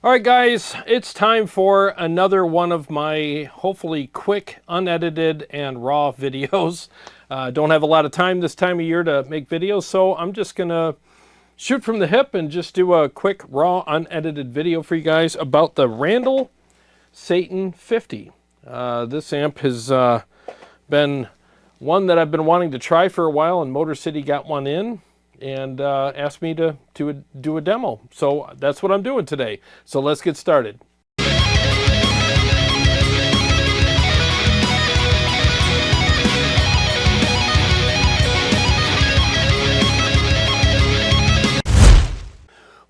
All right, guys, it's time for another one of my hopefully quick, unedited, and raw videos. Don't have a lot of time this time of year to make videos, so I'm just going to shoot from the hip and just do a quick, raw, unedited video for you guys about the Randall Satan 50. This amp has been one that I've been wanting to try for a while, and Motor City got one in and asked me to do a demo. So that's what I'm doing today. So let's get started.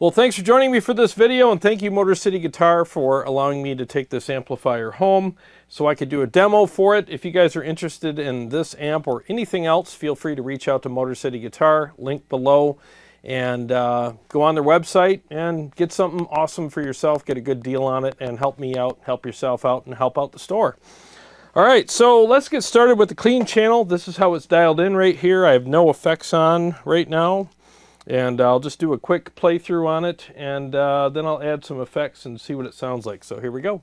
Well, thanks for joining me for this video, and thank you Motor City Guitar for allowing me to take this amplifier home so I could do a demo for it. If you guys are interested in this amp or anything else, feel free to reach out to Motor City Guitar, link below, and go on their website and get something awesome for yourself, get a good deal on it, and help me out, help yourself out, and help out the store. All right, so let's get started with the clean channel. This is how it's dialed in right here. I have no effects on right now. And I'll just do a quick playthrough on it, and then I'll add some effects and see what it sounds like. So here we go.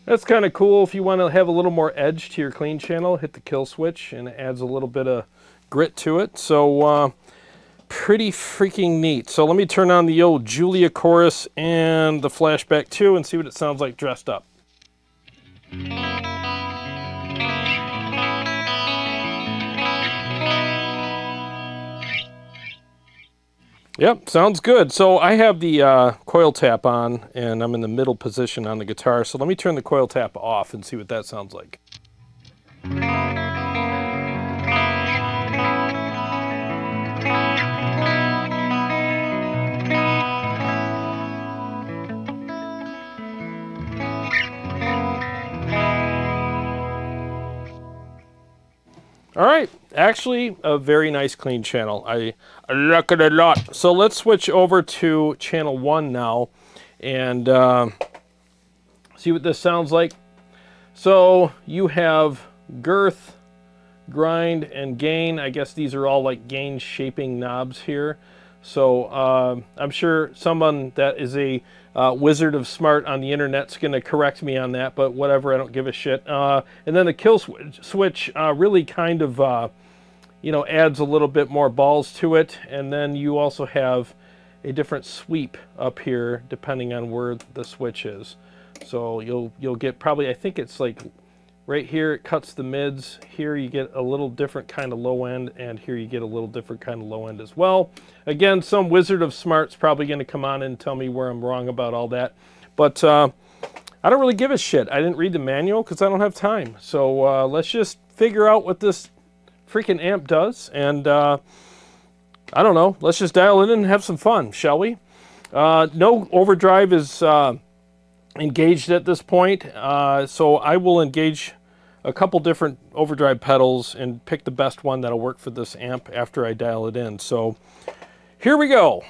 That's kind of cool. If you want to have a little more edge to your clean channel, hit the kill switch and it adds a little bit of grit to it. So pretty freaking neat. So let me turn on the old Julia chorus and the flashback too and see what it sounds like dressed up. Yep, sounds good. So I have the coil tap on, and I'm in the middle position on the guitar. So let me turn the coil tap off and see what that sounds like. All right, actually a very nice clean channel. I like it a lot. So let's switch over to channel 1 now and see what this sounds like. So you have girth, grind, and gain. I guess these are all like gain shaping knobs here. So I'm sure someone that is a wizard of smart on the internet's going to correct me on that, but whatever, I don't give a shit. And then the kill switch really kind of, you know, adds a little bit more balls to it. And then you also have a different sweep up here depending on where the switch is. So you'll get probably, I think it's like right here it cuts the mids. Here you get a little different kind of low end, and here you get a little different kind of low end as well. Again, some wizard of smart's probably going to come on and tell me where I'm wrong about all that. But I don't really give a shit. I didn't read the manual because I don't have time. So let's just figure out what this freaking amp does. And I don't know. Let's just dial it in and have some fun, shall we? No overdrive is engaged at this point, so I will engage a couple different overdrive pedals and pick the best one that'll work for this amp after I dial it in. So here we go.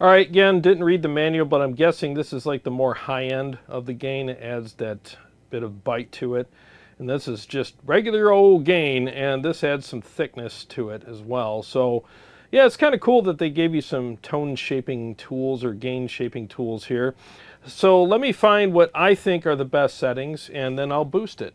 All right, again, didn't read the manual, but I'm guessing this is like the more high end of the gain. It adds that bit of bite to it. And this is just regular old gain, and this adds some thickness to it as well. So yeah, it's kind of cool that they gave you some tone shaping tools or gain shaping tools here. So let me find what I think are the best settings, and then I'll boost it.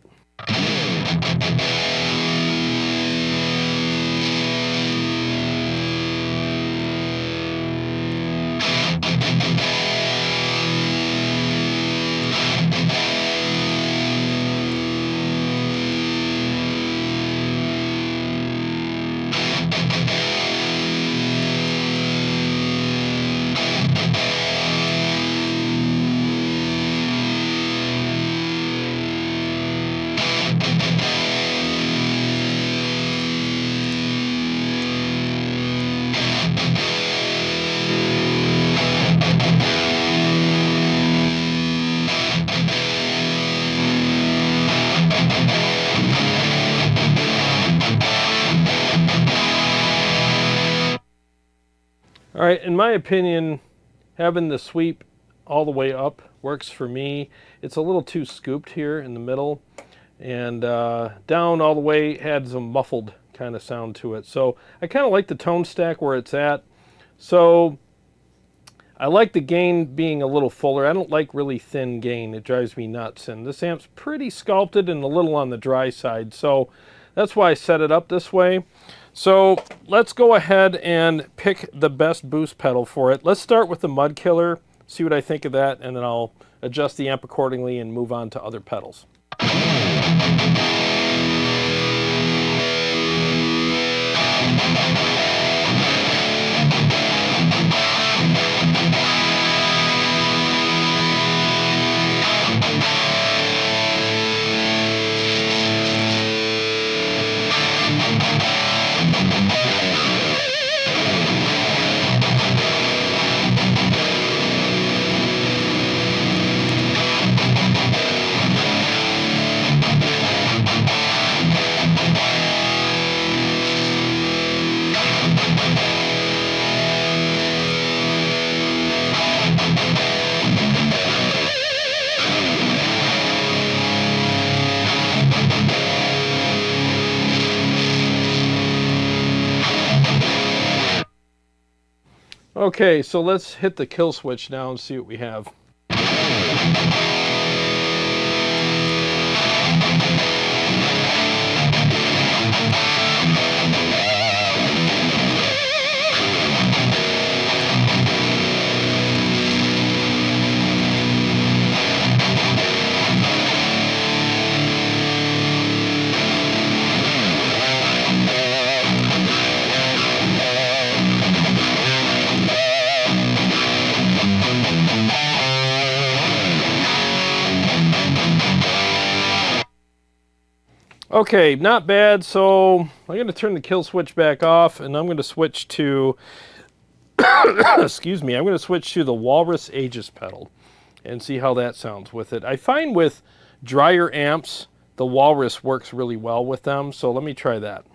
All right, in my opinion, having the sweep all the way up works for me. It's a little too scooped here in the middle, and down all the way had some muffled kind of sound to it. So I kind of like the tone stack where it's at. So I like the gain being a little fuller. I don't like really thin gain. It drives me nuts. And this amp's pretty sculpted and a little on the dry side. So that's why I set it up this way. So let's go ahead and pick the best boost pedal for it. Let's start with the Mud Killer, see what I think of that, and then I'll adjust the amp accordingly and move on to other pedals. Okay, so let's hit the kill switch now and see what we have. Okay, not bad. So I'm going to turn the kill switch back off, and I'm going to switch to, excuse me, I'm going to switch to the Walrus Aegis pedal and see how that sounds with it. I find with drier amps, the Walrus works really well with them, so let me try that.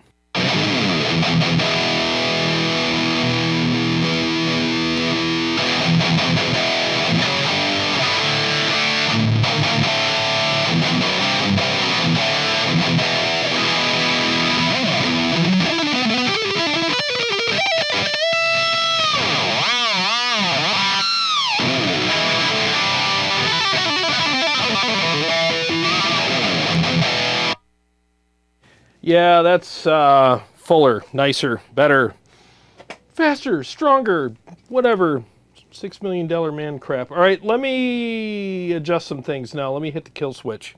Yeah, that's fuller, nicer, better, faster, stronger, whatever. $6 million man crap. All right, let me adjust some things now. Let me hit the kill switch.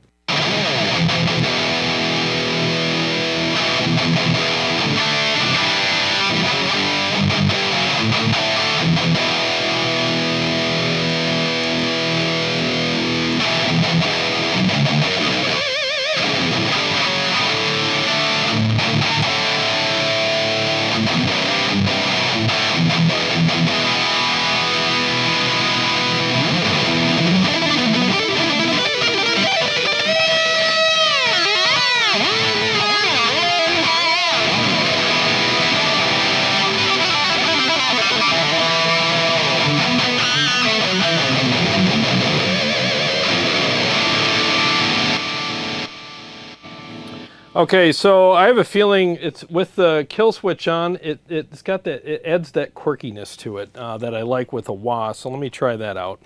Okay, so I have a feeling it's with the kill switch on, it's got that, it adds that quirkiness to it that I like with a wah, so let me try that out.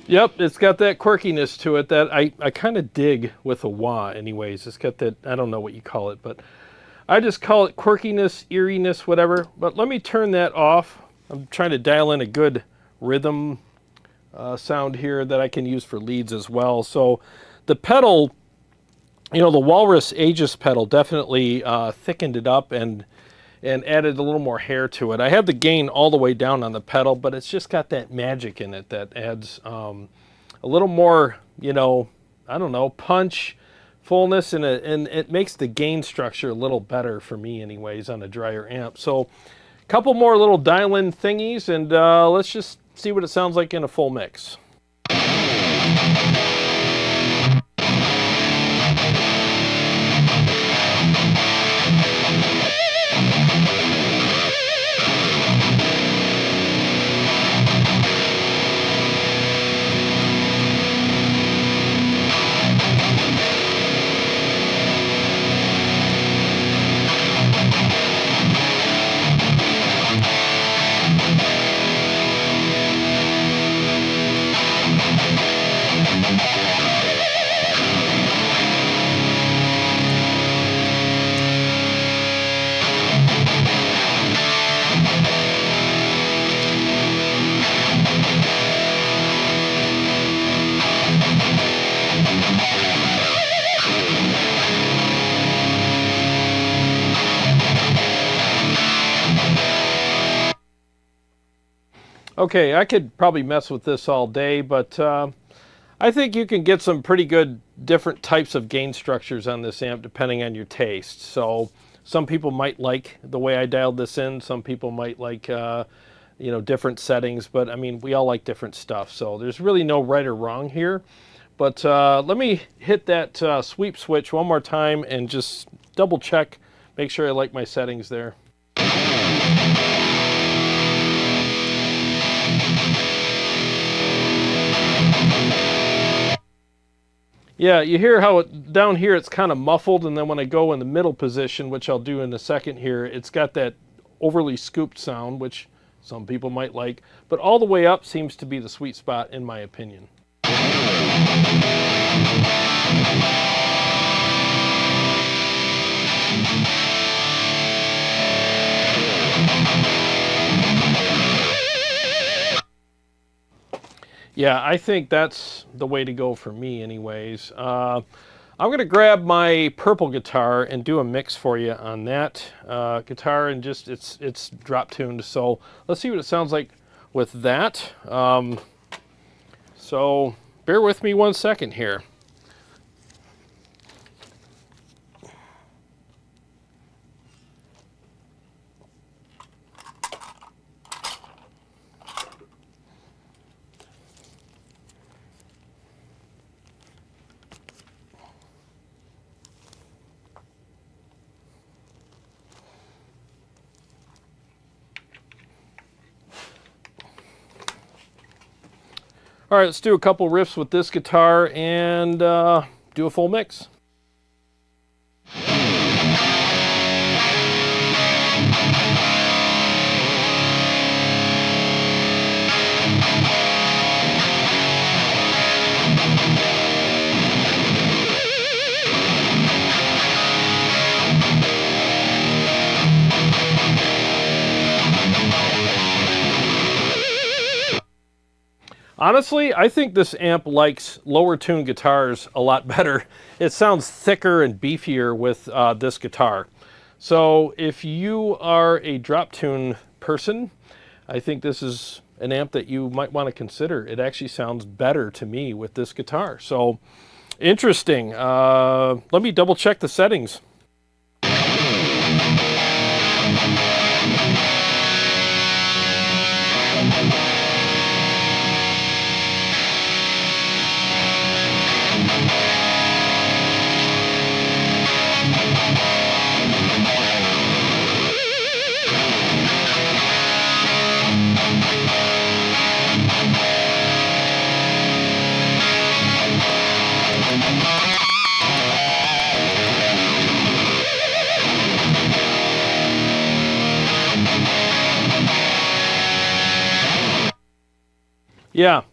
Yep, it's got that quirkiness to it that I kind of dig with a wah anyways. It's got that, I don't know what you call it, but I just call it quirkiness, eeriness, whatever. But let me turn that off. I'm trying to dial in a good rhythm sound here that I can use for leads as well. So the pedal, you know, the Walrus Aegis pedal definitely thickened it up and added a little more hair to it. I have the gain all the way down on the pedal, but it's just got that magic in it that adds a little more, you know, I don't know, punch, fullness, and it makes the gain structure a little better for me anyways on a drier amp. So a couple more little dial-in thingies, and let's just see what it sounds like in a full mix. Okay, I could probably mess with this all day, but I think you can get some pretty good different types of gain structures on this amp depending on your taste. So some people might like the way I dialed this in. Some people might like, you know, different settings. But I mean, we all like different stuff. So there's really no right or wrong here. But let me hit that sweep switch one more time and just double check, make sure I like my settings there. Yeah, you hear how down here it's kind of muffled, and then when I go in the middle position, which I'll do in a second here, it's got that overly scooped sound, which some people might like, but all the way up seems to be the sweet spot in my opinion. Yeah, I think that's the way to go for me anyways. I'm going to grab my purple guitar and do a mix for you on that guitar, and just it's drop tuned. So let's see what it sounds like with that. So bear with me 1 second here. All right, let's do a couple riffs with this guitar and do a full mix. Honestly, I think this amp likes lower tune guitars a lot better. It sounds thicker and beefier with this guitar. So if you are a drop tune person, I think this is an amp that you might want to consider. It actually sounds better to me with this guitar. So interesting. Let me double check the settings. Yeah,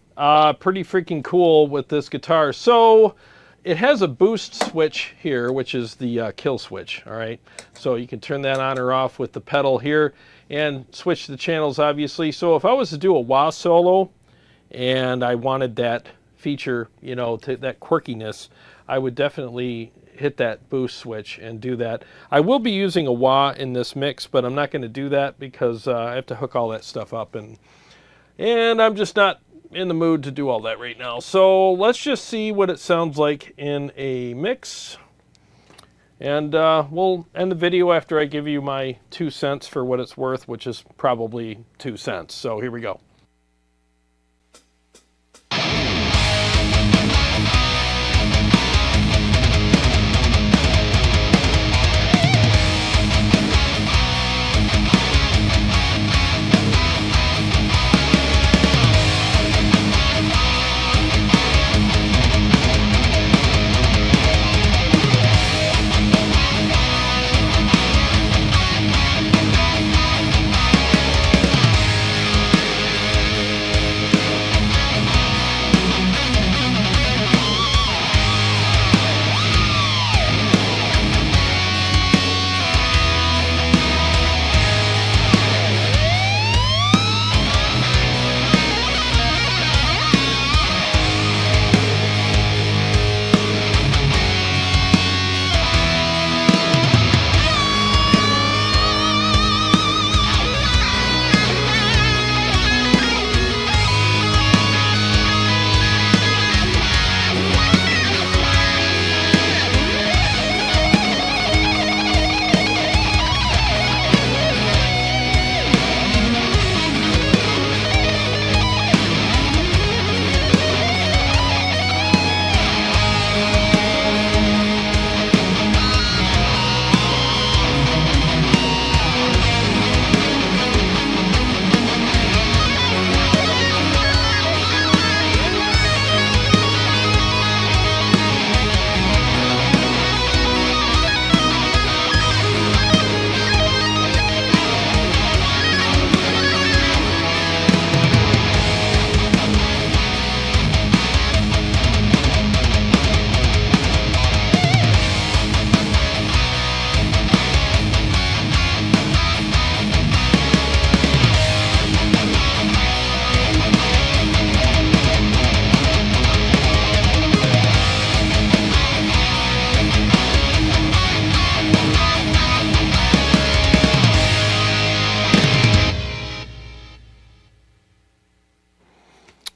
pretty freaking cool with this guitar. So it has a boost switch here, which is the kill switch, all right? So you can turn that on or off with the pedal here and switch the channels, obviously. So if I was to do a wah solo and I wanted that feature, you know, that quirkiness, I would definitely hit that boost switch and do that. I will be using a wah in this mix, but I'm not going to do that because I have to hook all that stuff up, and I'm just not in the mood to do all that right now. So let's just see what it sounds like in a mix. And we'll end the video after I give you my 2 cents for what it's worth, which is probably 2 cents. So here we go.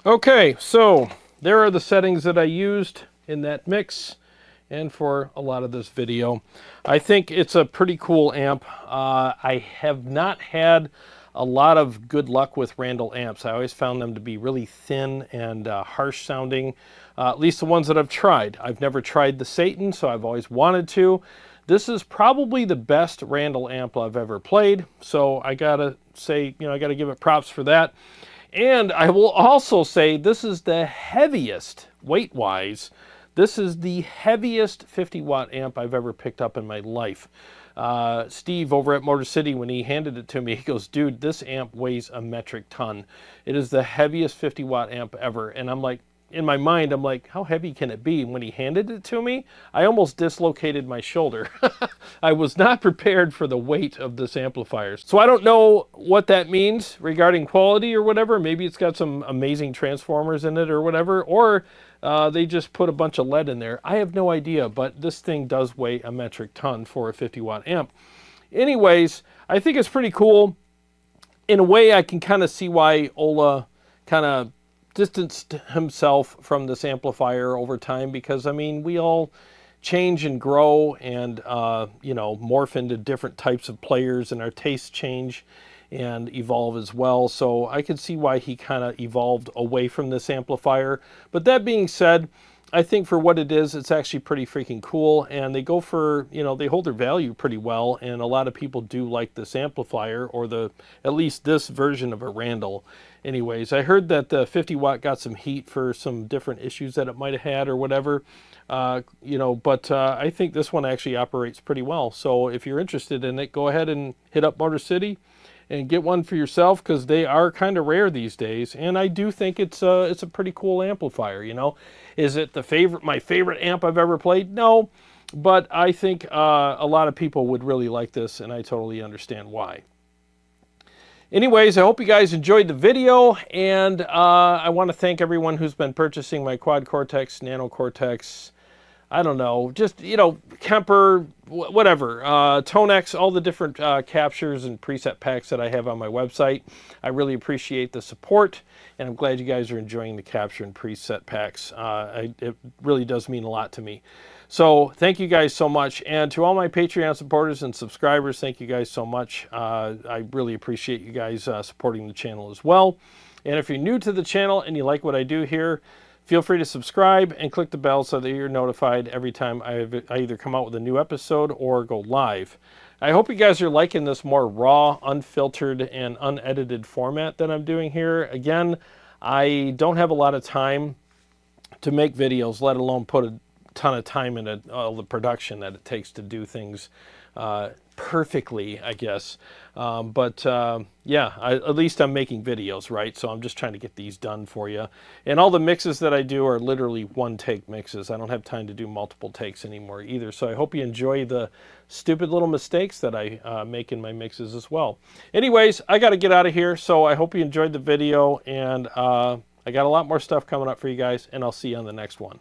Okay, so there are the settings that I used in that mix and for a lot of this video. I think it's a pretty cool amp. I have not had a lot of good luck with Randall amps. I always found them to be really thin and harsh sounding, at least the ones that I've tried. I've never tried the Satan, so I've always wanted to. This is probably the best Randall amp I've ever played, so I gotta say, you know, I gotta give it props for that. And I will also say this is the heaviest, weight-wise, this is the heaviest 50-watt amp I've ever picked up in my life. Steve over at Motor City, when he handed it to me, he goes, dude, this amp weighs a metric ton. It is the heaviest 50-watt amp ever. And I'm like, in my mind, I'm like, how heavy can it be? And when he handed it to me, I almost dislocated my shoulder. I was not prepared for the weight of this amplifier. So I don't know what that means regarding quality or whatever. Maybe it's got some amazing transformers in it or whatever, or they just put a bunch of lead in there. I have no idea, but this thing does weigh a metric ton for a 50-watt amp. Anyways, I think it's pretty cool. In a way, I can kind of see why Ola kind of distanced himself from this amplifier over time, because I mean, we all change and grow and you know, morph into different types of players, and our tastes change and evolve as well. So I could see why he kind of evolved away from this amplifier. But that being said, I think for what it is, it's actually pretty freaking cool, and they go for, you know, they hold their value pretty well, and a lot of people do like this amplifier, or at least this version of a Randall. Anyways, I heard that the 50-watt got some heat for some different issues that it might have had or whatever, you know, but I think this one actually operates pretty well. So if you're interested in it, go ahead and hit up Motor City and get one for yourself, because they are kind of rare these days. And I do think it's a pretty cool amplifier. You know, is it my favorite amp I've ever played? No, but I think a lot of people would really like this, and I totally understand why. Anyways, I hope you guys enjoyed the video, and I want to thank everyone who's been purchasing my Quad Cortex, Nano Cortex, I don't know, just, you know, KEMPER, whatever, ToneX, all the different captures and preset packs that I have on my website. I really appreciate the support, and I'm glad you guys are enjoying the capture and preset packs. It really does mean a lot to me. So thank you guys so much. And to all my Patreon supporters and subscribers, thank you guys so much. I really appreciate you guys supporting the channel as well. And if you're new to the channel and you like what I do here, feel free to subscribe and click the bell so that you're notified every time I either come out with a new episode or go live. I hope you guys are liking this more raw, unfiltered, and unedited format that I'm doing here. Again, I don't have a lot of time to make videos, let alone put a ton of time into all the production that it takes to do things perfectly, I guess. Yeah, at least I'm making videos, right? So I'm just trying to get these done for you. And all the mixes that I do are literally one-take mixes. I don't have time to do multiple takes anymore either. So I hope you enjoy the stupid little mistakes that I make in my mixes as well. Anyways, I got to get out of here. So I hope you enjoyed the video, and I got a lot more stuff coming up for you guys, and I'll see you on the next one.